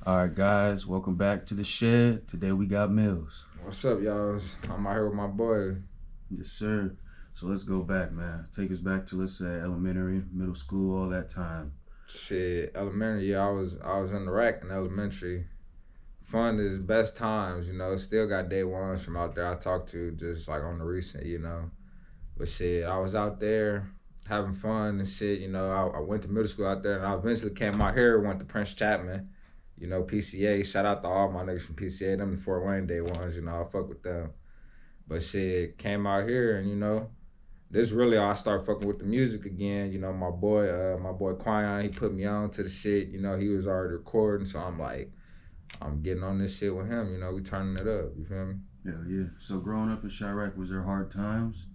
All right, guys, welcome back to the shed. Today we got Mills. What's up, y'all? I'm out here with my boy. Yes, sir. So let's go back, man. Take us back to, let's say, elementary, middle school, all that time. Shit, elementary. Yeah, I was in the rack in elementary. Fun is best times, Still got day ones from out there I talked to just like on the recent. But shit, I was out there having fun and shit. I went to middle school out there, and I eventually came out here. Went to Prince Chapman. PCA. Shout out to all my niggas from PCA. Them the Fort Wayne day ones. I fuck with them. But shit, came out here and this really all I started fucking with the music again. My boy Quyan, he put me on to the shit. He was already recording, so I'm like, I'm getting on this shit with him. We turning it up. You feel me? Hell yeah. So growing up in Chirac, was there hard times?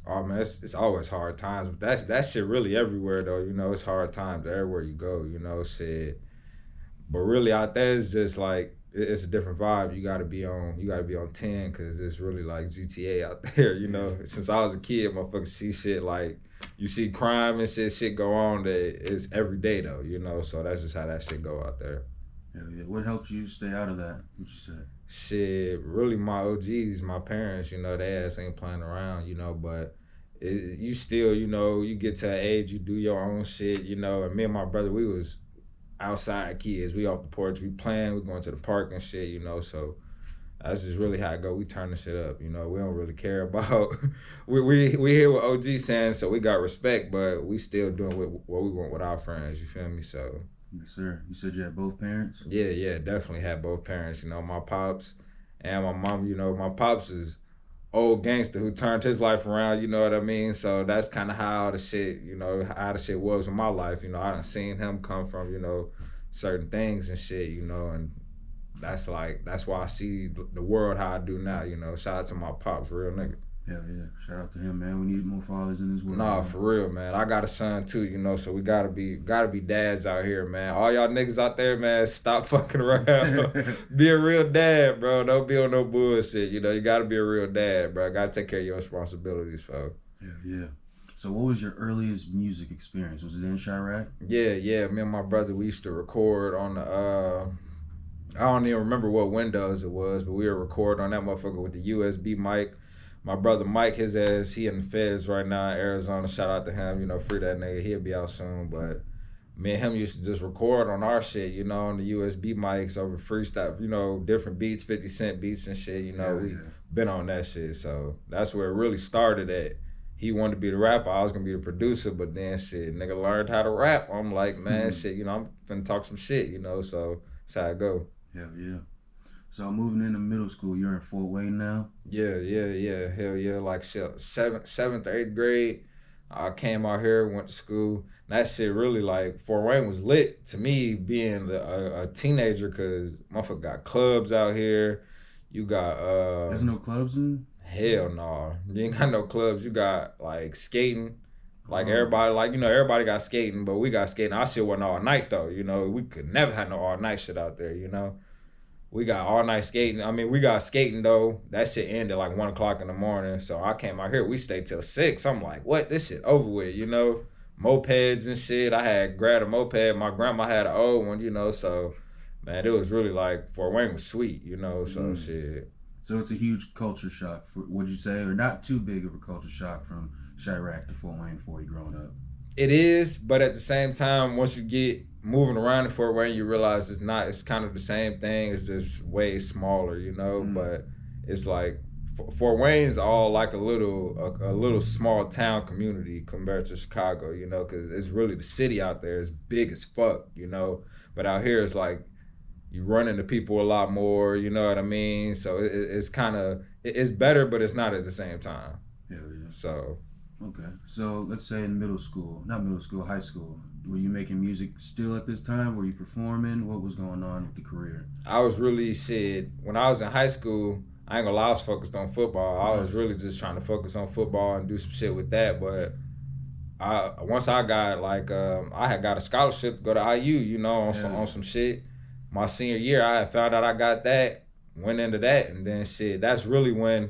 Oh man, it's always hard times. But that shit really everywhere though. It's hard times everywhere you go. Shit. But really out there, it's just like it's a different vibe. You gotta be on 10 because it's really like GTA out there. Since I was a kid, motherfuckers see shit like you see crime and shit go on that it's every day though. So that's just how that shit go out there. Hell yeah. What helped you stay out of that? What you said? Shit, really my OGs, my parents. They ass ain't playing around. But you still, you get to an age, you do your own shit. And me and my brother, we was outside kids. We off the porch, we playing, we going to the park and shit, so that's just really how it go. We turn the shit up, we don't really care about we hear what OG saying, so we got respect, but we still doing what we want with our friends, you feel me? So yes, sir. You said you had both parents? Yeah, definitely had both parents, my pops and my mom. My pops is old gangster who turned his life around, you know what I mean? So that's kind of how the shit, how the shit was in my life. I done seen him come from, certain things and shit, and that's why I see the world how I do now, Shout out to my pops, real nigga. Hell yeah. Shout out to him, man. We need more fathers in this world. Nah, man. For real, man. I got a son too, so we gotta be dads out here, man. All y'all niggas out there, man, stop fucking around. Be a real dad, bro. Don't be on no bullshit. You gotta be a real dad, bro. Gotta take care of your responsibilities, folks. Yeah. So what was your earliest music experience? Was it in Chirac? Yeah. Me and my brother, we used to record on the I don't even remember what Windows it was, but we were recording on that motherfucker with the USB mic. My brother Mike, his ass, he in the feds right now in Arizona. Shout out to him, free that nigga. He'll be out soon. But me and him used to just record on our shit, on the USB mics over freestyle, different beats, 50 Cent beats and shit. We been on that shit. So that's where it really started at. He wanted to be the rapper. I was going to be the producer. But then shit, nigga learned how to rap. I'm like, man, shit, I'm finna talk some shit, So that's how it go. Hell yeah. So moving into middle school, you're in Fort Wayne now? Yeah. Hell yeah. Like seventh or eighth grade, I came out here, went to school. And that shit really like Fort Wayne was lit to me being a teenager because motherfucker got clubs out here. You got There's no clubs in? Hell no. You ain't got no clubs. You got like skating. Like everybody, everybody got skating, but we got skating. Our shit wasn't all night though, We could never have no all night shit out there, We got all night skating. I mean, we got skating though. That shit ended like 1 o'clock in the morning. So I came out here. We stayed till 6. I'm like, what? This shit over with, Mopeds and shit. I had grabbed a moped. My grandma had an old one, So, man, it was really like Fort Wayne was sweet, So shit. So it's a huge culture shock, would you say, or not too big of a culture shock from Chirac to Fort Wayne for you growing up? It is, but at the same time, once you get moving around in Fort Wayne, you realize it's not. It's kind of the same thing. It's just way smaller, But it's like Fort Wayne's all like a little small town community compared to Chicago, because it's really the city out there is big as fuck, But out here, it's like you run into people a lot more. You know what I mean? So it's kind of it's better, but it's not at the same time. Yeah. So. Okay. So let's say in high school, were you making music still at this time? Were you performing? What was going on with the career? I was really shit. When I was in high school, I ain't gonna lie, I was focused on football. I was really just trying to focus on football and do some shit with that. But once I got I had got a scholarship to go to IU, on some shit. My senior year, I had found out I got that, went into that, and then shit. That's really when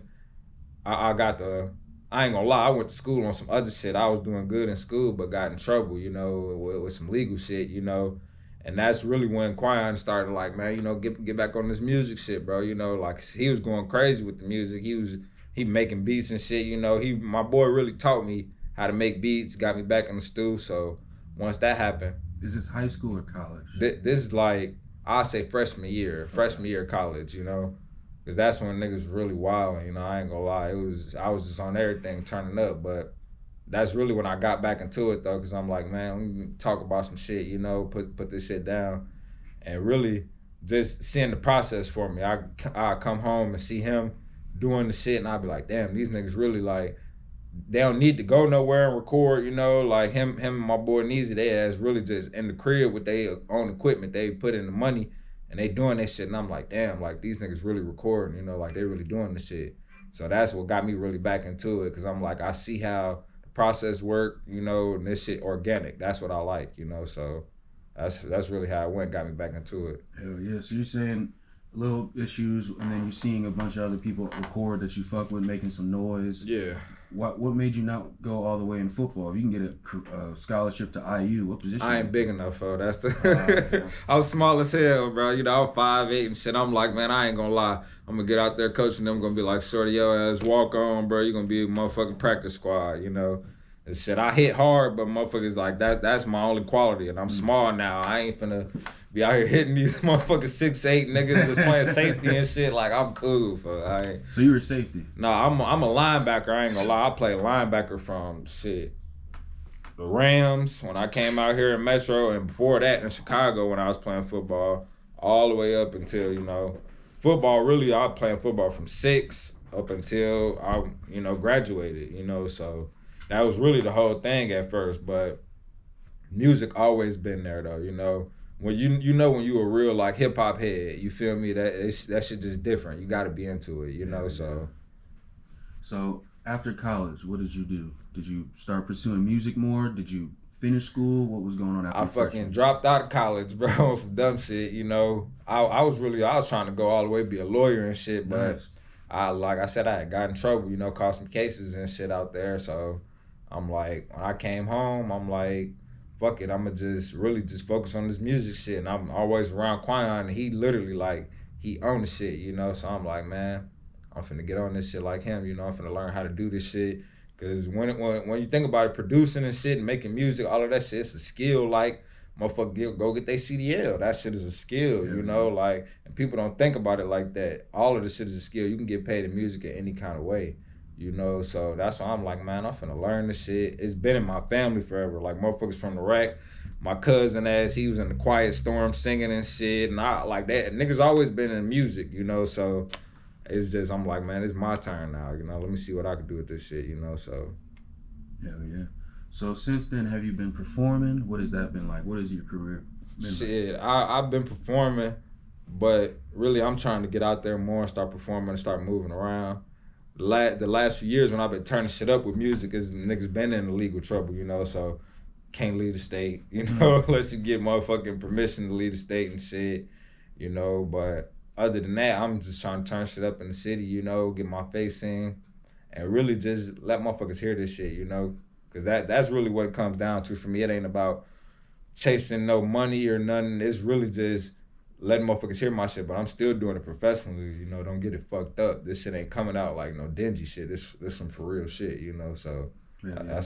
I got the. I ain't gonna lie, I went to school on some other shit. I was doing good in school, but got in trouble, with some legal shit, And that's really when Quine started like, man, you know, get back on this music shit, bro. You know, like he was going crazy with the music. He making beats and shit. You know, my boy really taught me how to make beats, got me back in the stew. So once that happened, Is this high school or college? this is like I say freshman year of college. You know, because that's when niggas was really wild. You know, I ain't gonna lie, I was just on everything turning up, but. That's really when I got back into it though, cause I'm like, man, let me talk about some shit, you know, put this shit down, and really just seeing the process for me. I come home and see him doing the shit, and I'd be like, damn, these niggas really like, they don't need to go nowhere and record, you know, like him and my boy Neezy, they ass really just in the crib with their own equipment, they put in the money, and they doing that shit, and I'm like, damn, like these niggas really recording, you know, like they really doing the shit. So that's what got me really back into it, cause I'm like, I see how process work, you know, and this shit organic. That's what I like, you know. So that's really how it went, got me back into it. Hell yeah. So you're saying little issues, and then you're seeing a bunch of other people record that you fuck with, making some noise. Yeah. What made you not go all the way in football? If you can get a scholarship to IU, what position? I ain't big enough for that's the. I was small as hell, bro. You know, I was 5'8" and shit. I'm like, man, I ain't gonna lie. I'm gonna get out there coaching them. Gonna be like, shorty, yo ass, walk on, bro. You gonna be a motherfucking practice squad, you know. And shit, I hit hard, but motherfuckers like that. That's my only quality, and I'm small now. I ain't finna be out here hitting these motherfucking 6'8" niggas just playing safety and shit. Like I'm cool, for. So you were safety? No, I'm a linebacker. I ain't gonna lie. I played linebacker from shit. The Rams when I came out here in Metro, and before that in Chicago when I was playing football, all the way up until, you know, football. Really, I was playing football from 6 up until I, you know, graduated. You know, so that was really the whole thing at first. But music always been there though. You know, when you know when you a real like hip hop head, you feel me? That shit just different. You got to be into it. You know, yeah. so. So after college, what did you do? Did you start pursuing music more? Did you finish school? What was going on after? I fucking dropped out of college, bro, on some dumb shit. You know, I was trying to go all the way be a lawyer and shit, but nice. like I said, I had got in trouble. You know, caught some cases and shit out there. So I'm like, when I came home, I'm like, fuck it, I'ma just really just focus on this music shit. And I'm always around Quine, and he literally like he owned the shit. You know, so I'm like, man, I'm finna get on this shit like him. You know, I'm finna learn how to do this shit. Cause when you think about it, producing and shit and making music, all of that shit, it's a skill. Like motherfucker, go get their CDL. That shit is a skill, you know. Like, and people don't think about it like that. All of this shit is a skill. You can get paid in music in any kind of way, you know. So that's why I'm like, man, I'm finna learn this shit. It's been in my family forever. Like motherfuckers from the rack, my cousin ass, he was in the Quiet Storm singing and shit, and I like that. Niggas always been in music, you know. So. It's just, I'm like, man, it's my turn now, you know, let me see what I can do with this shit, you know, so. Hell yeah. So since then, have you been performing? What has that been like? What has your career been shit, like? I've been performing, but really I'm trying to get out there more and start performing and start moving around. The last few years when I've been turning shit up with music is niggas been in legal trouble, you know, so can't leave the state, you know, unless you get motherfucking permission to leave the state and shit, you know, but other than that, I'm just trying to turn shit up in the city, you know, get my face in, and really just let motherfuckers hear this shit, you know, because that's really what it comes down to for me. It ain't about chasing no money or nothing. It's really just letting motherfuckers hear my shit, but I'm still doing it professionally, you know, don't get it fucked up. This shit ain't coming out like no dingy shit. This some for real shit, you know, so that's